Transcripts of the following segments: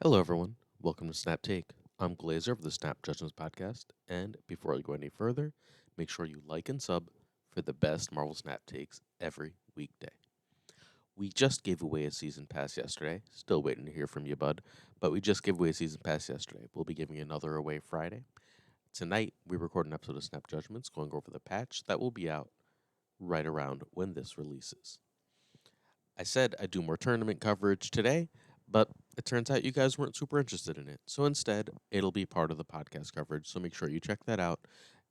Hello, everyone. Welcome to Snap Take. I'm Glazer of the Snap Judgments podcast, and before I go any further, make sure you like and sub for the best Marvel Snap Takes every weekday. We just gave away a season pass yesterday. Still waiting to hear from you, bud. But we just gave away a season pass yesterday. We'll be giving another away Friday. Tonight, we record an episode of Snap Judgments going over the patch that will be out right around when this releases. I said I'd do more tournament coverage today, but it turns out you guys weren't super interested in it. So instead, it'll be part of the podcast coverage. So make sure you check that out.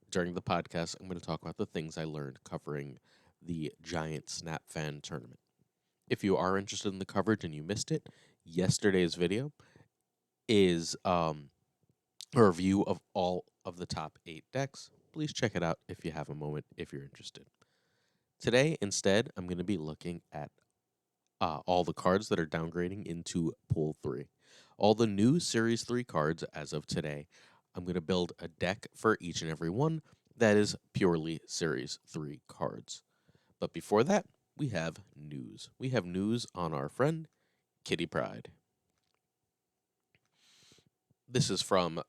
During the podcast, I'm going to talk about the things I learned covering the Giant Snap Fan Tournament. If you are interested in the coverage and you missed it, yesterday's video is a review of all of the top 8 decks. Please check it out if you have a moment, if you're interested. Today, instead, I'm going to be looking at all the cards that are downgrading into Pool 3. All the new Series 3 cards as of today. I'm going to build a deck for each and every one that is purely Series 3 cards. But before that, we have news. We have news on our friend, Kitty Pryde. This is from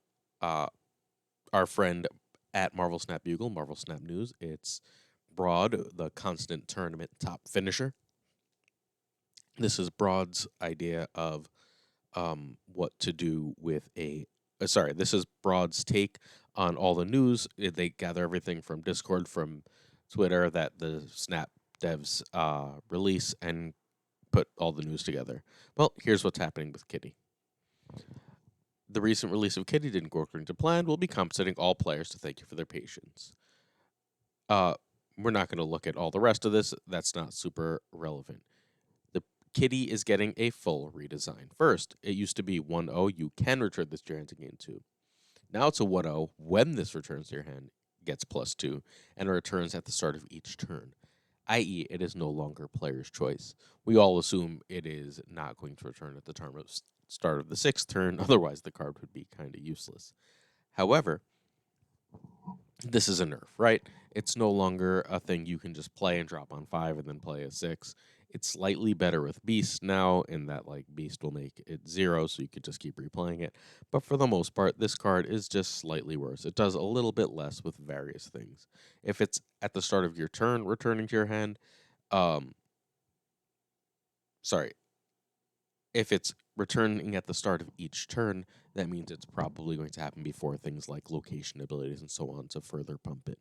our friend at Marvel Snap Bugle, Marvel Snap News. It's Broad, the constant tournament top finisher. This is Broad's idea of what to do with a. This is Broad's take on all the news. They gather everything from Discord, from Twitter that the Snap devs release, and put all the news together. Well, here's what's happening with Kitty. The recent release of Kitty didn't go according to plan. We'll be compensating all players to thank you for their patience. We're not going to look at all the rest of this. That's not super relevant. Kitty is getting a full redesign. First, it used to be 1-0. You can return this to your hand to gain 2. Now it's a 1-0. When this returns to your hand, gets +2, and it returns at the start of each turn, i.e., it is no longer player's choice. We all assume it is not going to return at the start of the 6th turn, otherwise the card would be kind of useless. However, this is a nerf, right? It's no longer a thing you can just play and drop on 5 and then play a 6. It's slightly better with Beast now, in that Beast will make it 0, so you could just keep replaying it. But for the most part, this card is just slightly worse. It does a little bit less with various things. If it's at the start of your turn, returning to your hand, sorry, if it's returning at the start of each turn, that means it's probably going to happen before things like location abilities and so on to further pump it.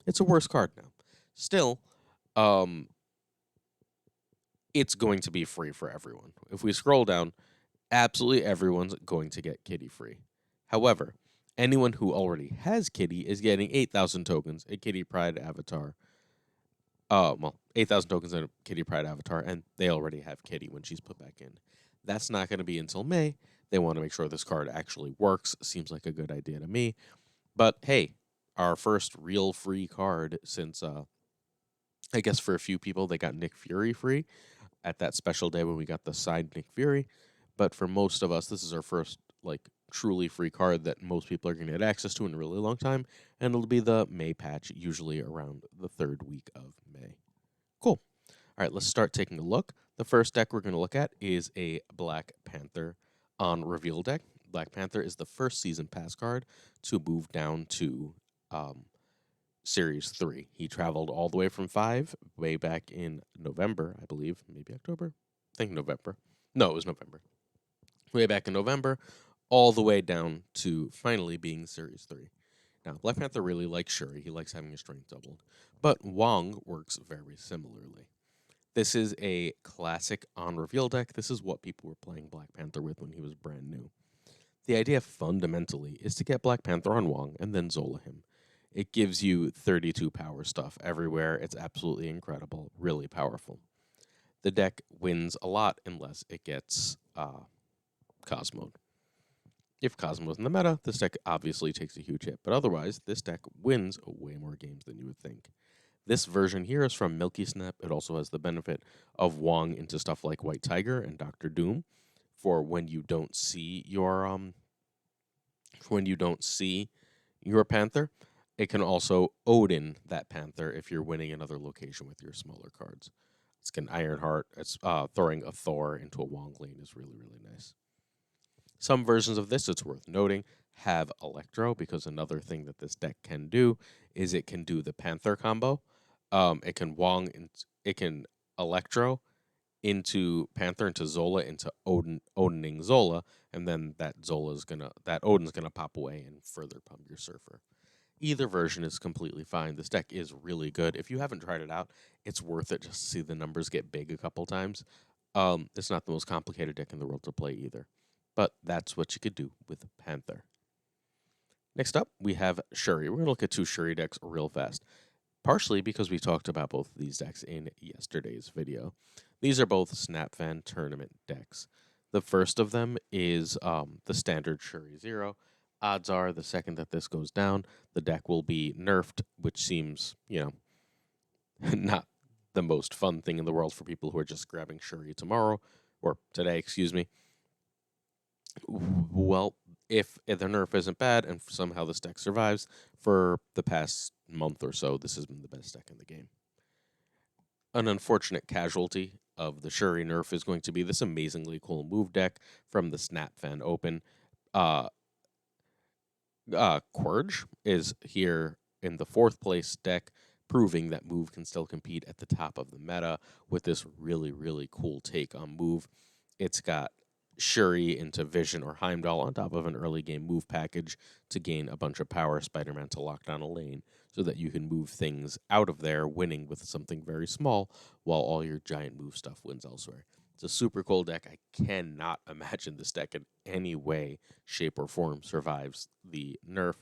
It's a worse card now. Still, it's going to be free for everyone. If we scroll down, absolutely everyone's going to get Kitty free. However, anyone who already has Kitty is getting 8,000 tokens, a Kitty Pryde avatar. 8,000 tokens and a Kitty Pryde avatar, and they already have Kitty when she's put back in. That's not going to be until May. They want to make sure this card actually works. Seems like a good idea to me. But hey, our first real free card since, I guess for a few people, they got Nick Fury free at that special day when we got the signed Nick Fury. But for most of us, this is our first, truly free card that most people are going to get access to in a really long time. And it'll be the May patch, usually around the 3rd week of May. Cool. All right, let's start taking a look. The first deck we're going to look at is a Black Panther on reveal deck. Black Panther is the first season pass card to move down to Series 3. He traveled all the way from 5 way back in November, I believe. Maybe October? I think November. No, it was November. Way back in November, all the way down to finally being Series 3. Now, Black Panther really likes Shuri. He likes having his strength doubled. But Wong works very similarly. This is a classic on reveal deck. This is what people were playing Black Panther with when he was brand new. The idea fundamentally is to get Black Panther on Wong and then Zola him. It gives you 32 power stuff everywhere. It's absolutely incredible, really powerful. The deck wins a lot unless it gets Cosmoed. If Cosmo's in the meta, this deck obviously takes a huge hit, but otherwise, this deck wins way more games than you would think. This version here is from Milky Snap. It also has the benefit of Wong into stuff like White Tiger and Doctor Doom for when you don't see your Panther. It can also Odin that Panther if you're winning another location with your smaller cards. It's an Ironheart. It's throwing a Thor into a Wong lane is really, really nice. Some versions of this, it's worth noting, have Electro, because another thing that this deck can do is it can do the Panther combo. It can it can Electro into Panther, into Zola, into Odining Zola, and then that Odin's gonna pop away and further pump your Surfer. Either version is completely fine. This deck is really good. If you haven't tried it out, it's worth it just to see the numbers get big a couple times. It's not the most complicated deck in the world to play either, but that's what you could do with Panther. Next up, we have Shuri. We're gonna look at two Shuri decks real fast, partially because we talked about both of these decks in yesterday's video. These are both SnapFan tournament decks. The first of them is the standard Shuri Zero. Odds are the second that this goes down, the deck will be nerfed, which seems, not the most fun thing in the world for people who are just grabbing Shuri tomorrow, or today, excuse me. Well, if the nerf isn't bad and somehow this deck survives, for the past month or so, this has been the best deck in the game. An unfortunate casualty of the Shuri nerf is going to be this amazingly cool move deck from the SnapFan Open. Quirge is here in the fourth place deck, proving that move can still compete at the top of the meta with this really, really cool take on move. It's got Shuri into Vision or Heimdall on top of an early game move package to gain a bunch of power, Spider-Man to lock down a lane, so that you can move things out of there, winning with something very small, while all your giant move stuff wins elsewhere. It's a super cool deck. I cannot imagine this deck in any way, shape, or form survives the nerf,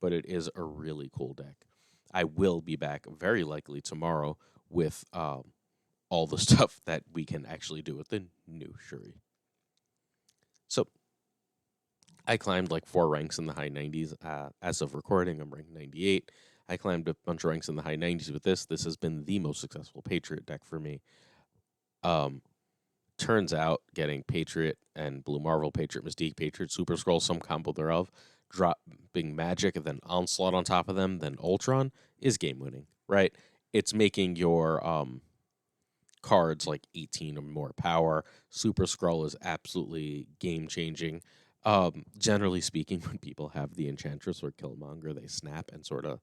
but it is a really cool deck. I will be back very likely tomorrow with all the stuff that we can actually do with the new Shuri. So I climbed like 4 ranks in the high 90s. As of recording, I'm ranked 98. I climbed a bunch of ranks in the high 90s with this. This has been the most successful Patriot deck for me. Turns out getting Patriot and Blue Marvel, Patriot Mystique, Patriot Super Skrull, some combo thereof, dropping Magic and then Onslaught on top of them, then Ultron is game winning, right? It's making your cards like 18 or more power. Super Skrull is absolutely game changing. Generally speaking, when people have the Enchantress or Killmonger, they snap and sort of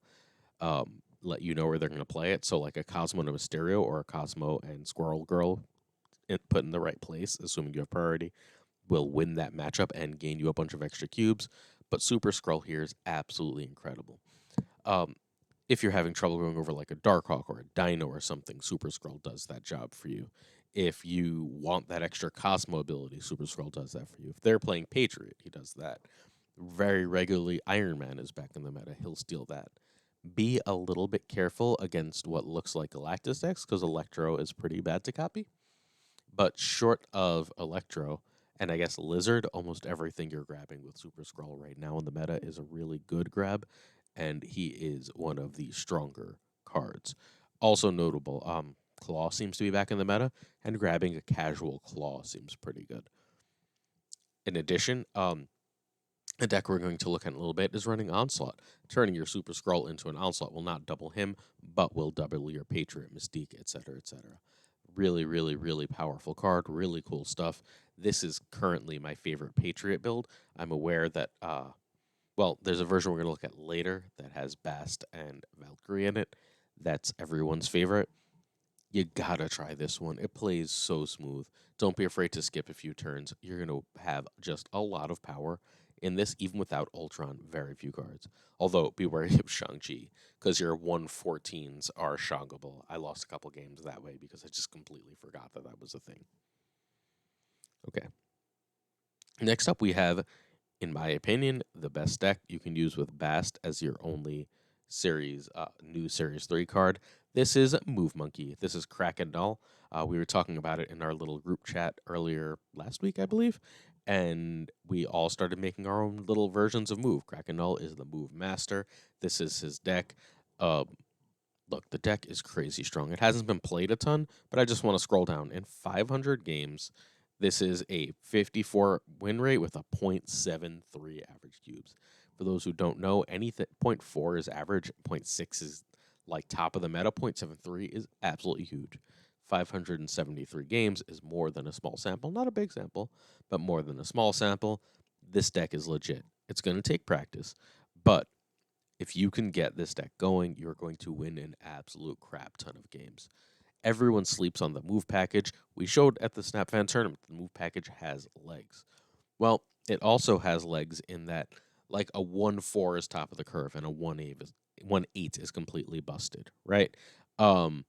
let you know where they're going to play it. So, like a Cosmo and a Mysterio or a Cosmo and Squirrel Girl put in the right place, assuming you have priority, will win that matchup and gain you a bunch of extra cubes. But Super Skrull here is absolutely incredible. If you're having trouble going over like a Darkhawk or a Dino or something, Super Skrull does that job for you. If you want that extra Cosmo ability, Super Skrull does that for you. If they're playing Patriot, he does that. Very regularly, Iron Man is back in the meta. He'll steal that. Be a little bit careful against what looks like Galactus decks, because Electro is pretty bad to copy. But short of Electro, and I guess Lizard, almost everything you're grabbing with Super Skrull right now in the meta is a really good grab, and he is one of the stronger cards. Also notable, Claw seems to be back in the meta, and grabbing a casual Claw seems pretty good. In addition, a deck we're going to look at in a little bit is running Onslaught. Turning your Super Skrull into an Onslaught will not double him, but will double your Patriot, Mystique, etc., etc. Really, really, really powerful card. Really cool stuff. This is currently my favorite Patriot build. I'm aware that, there's a version we're going to look at later that has Bast and Valkyrie in it. That's everyone's favorite. You gotta try this one. It plays so smooth. Don't be afraid to skip a few turns. You're going to have just a lot of power in this, even without Ultron, very few cards. Although, be wary of Shang-Chi, because your 114s are shangable. I lost a couple games that way because I just completely forgot that that was a thing. Okay. Next up, we have, in my opinion, the best deck you can use with Bast as your only new Series 3 card. This is Move Monkey. This is Kraken Null. We were talking about it in our little group chat earlier last week, I believe, and we all started making our own little versions of Move. Kraken Null is the Move Master. This is his deck. Look, the deck is crazy strong. It hasn't been played a ton, but I just want to scroll down. In 500 games, this is a 54 win rate with a 0.73 average cubes. For those who don't know, anything 0.4 is average, 0.6 is like top of the meta, 0.73 is absolutely huge. 573 games is more than a small sample. Not a big sample, but more than a small sample. this deck is legit. It's going to take practice, but if you can get this deck going, you're going to win an absolute crap ton of games. Everyone sleeps on the move package. We showed at the Snap Fan tournament, the move package has legs. Well, it also has legs in that, like, a 1-4 is top of the curve and a 1-8 is completely busted, right? Um,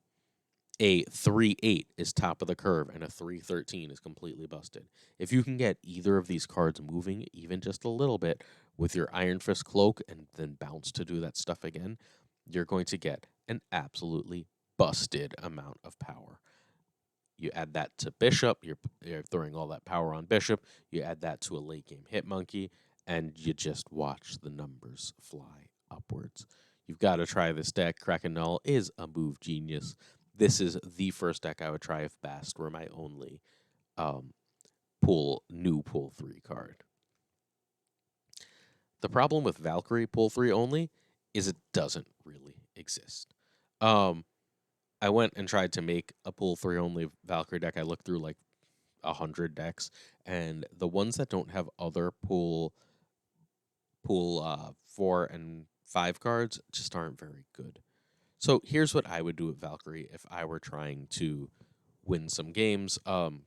a 3-8 is top of the curve and a 3-13 is completely busted. If you can get either of these cards moving even just a little bit with your Iron Fist Cloak and then bounce to do that stuff again, you're going to get an absolutely busted amount of power. You add that to Bishop, you're throwing all that power on Bishop, you add that to a late game Hit Monkey, and you just watch the numbers fly upwards. You've got to try this deck. Kraken Null is a move genius. This is the first deck I would try if Bast were my only um, pool 3 card. The problem with Valkyrie pool 3 only is it doesn't really exist. I went and tried to make a pool 3 only Valkyrie deck. I looked through like 100 decks, and the ones that don't have other pool 4 and 5 cards just aren't very good. So here's what I would do with Valkyrie if I were trying to win some games.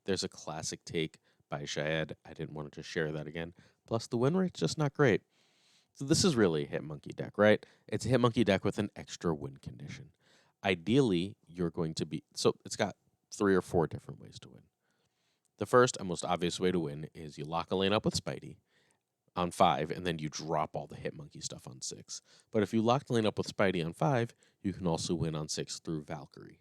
There's a classic take by Shaed. I didn't want to just share that again. Plus, the win rate's just not great. So this is really a Hit Monkey deck, right? It's a Hit Monkey deck with an extra win condition. Ideally, you're going to be... So it's got 3 or 4 different ways to win. The first and most obvious way to win is you lock a lane up with Spidey on 5, and then you drop all the Hit Monkey stuff on 6. But if you lock the lane up with Spidey on 5, you can also win on 6 through Valkyrie.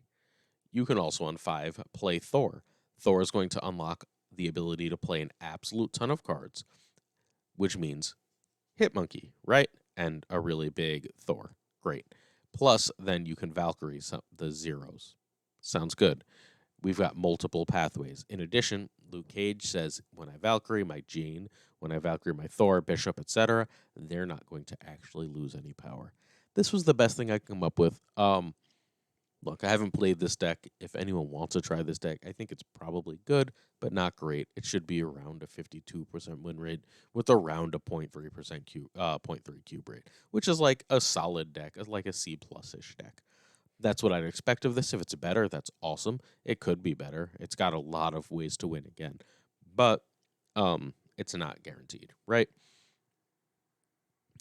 You can also on 5 play Thor. Thor is going to unlock the ability to play an absolute ton of cards, which means Hit Monkey, right? And a really big Thor. Great. Plus, then you can Valkyrie the zeros. Sounds good. We've got multiple pathways. In addition, Luke Cage says, when I Valkyrie my Jane, when I Valkyrie my Thor, Bishop, etc., they're not going to actually lose any power. This was the best thing I could come up with. Look, I haven't played this deck. If anyone wants to try this deck, I think it's probably good, but not great. It should be around a 52% win rate with around a 0.3 cube rate, which is like a solid deck, like a C plus-ish deck. That's what I'd expect of this. If it's better, that's awesome. It could be better. It's got a lot of ways to win again, but it's not guaranteed, right?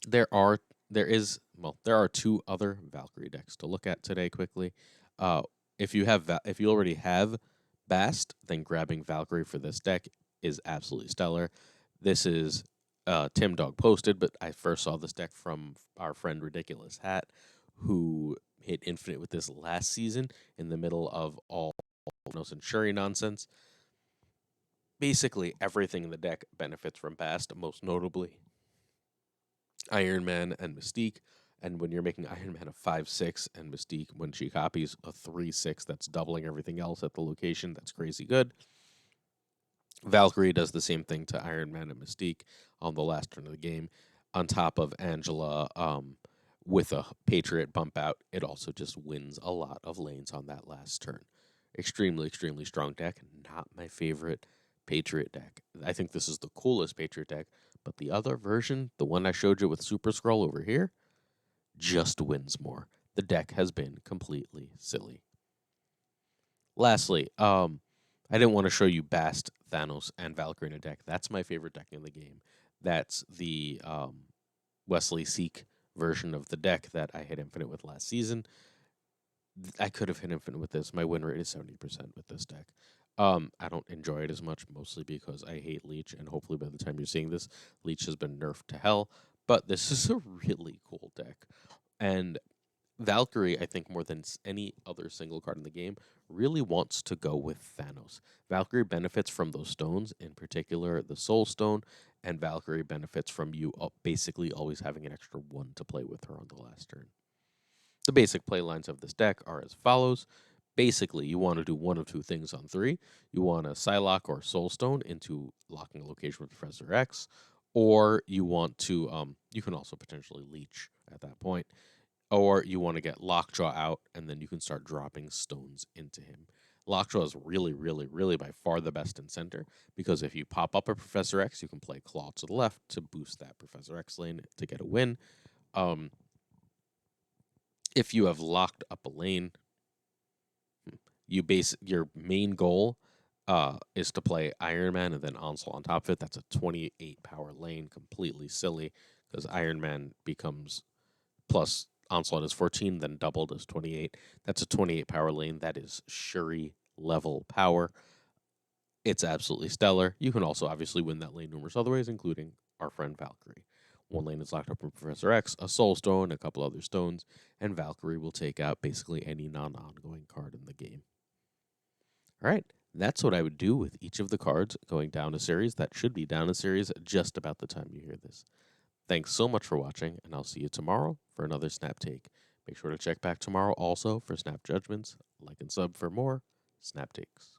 There are 2 other Valkyrie decks to look at today quickly. If you already have Bast, then grabbing Valkyrie for this deck is absolutely stellar. This is Tim Dog posted, but I first saw this deck from our friend Ridiculous Hat, who hit Infinite with this last season in the middle of all Thanos and Shuri nonsense. Basically, everything in the deck benefits from Bast, most notably Iron Man and Mystique. And when you're making Iron Man a 5/6 and Mystique, when she copies a 3/6, that's doubling everything else at the location. That's crazy good. Valkyrie does the same thing to Iron Man and Mystique on the last turn of the game. On top of Angela, with a Patriot bump out, it also just wins a lot of lanes on that last turn. Extremely, extremely strong deck. Not my favorite Patriot deck. I think this is the coolest Patriot deck, but the other version, the one I showed you with Super Skrull over here, just wins more. The deck has been completely silly. Lastly, I didn't want to show you Bast, Thanos, and Valkyrie in a deck. That's my favorite deck in the game. That's the Wesley Seek version of the deck that I hit Infinite with last season. I could have hit Infinite with this. My win rate is 70% with this deck. I don't enjoy it as much, mostly because I hate Leech, and hopefully by the time you're seeing this, Leech has been nerfed to hell. But this is a really cool deck. And Valkyrie, I think more than any other single card in the game, really wants to go with Thanos. Valkyrie benefits from those stones, in particular the Soul Stone, and Valkyrie benefits from you basically always having an extra 1 to play with her on the last turn. The basic play lines of this deck are as follows. Basically, you want to do one of 2 things on 3. You want to Psylocke or Soulstone into locking a location with Professor X, or you want to, you can also potentially Leech at that point, or you want to get Lockjaw out, and then you can start dropping stones into him. Lockjaw is really, really, really by far the best in center because if you pop up a Professor X, you can play Claw to the left to boost that Professor X lane to get a win. Um, if you have locked up a lane, your main goal is to play Iron Man and then Onslaught on top of it. That's a 28 power lane, completely silly because Iron Man becomes plus Onslaught is 14, then doubled is 28. That's a 28 power lane. That is Shuri level power. It's absolutely stellar. You can also obviously win that lane numerous other ways, including our friend Valkyrie. One lane is locked up from Professor X, a Soul Stone, a couple other stones, and Valkyrie will take out basically any non-ongoing card in the game. All right, that's what I would do with each of the cards going down a series. That should be down a series just about the time you hear this. Thanks so much for watching, and I'll see you tomorrow for another Snap Take. Make sure to check back tomorrow also for Snap Judgments. Like and sub for more Snap Takes.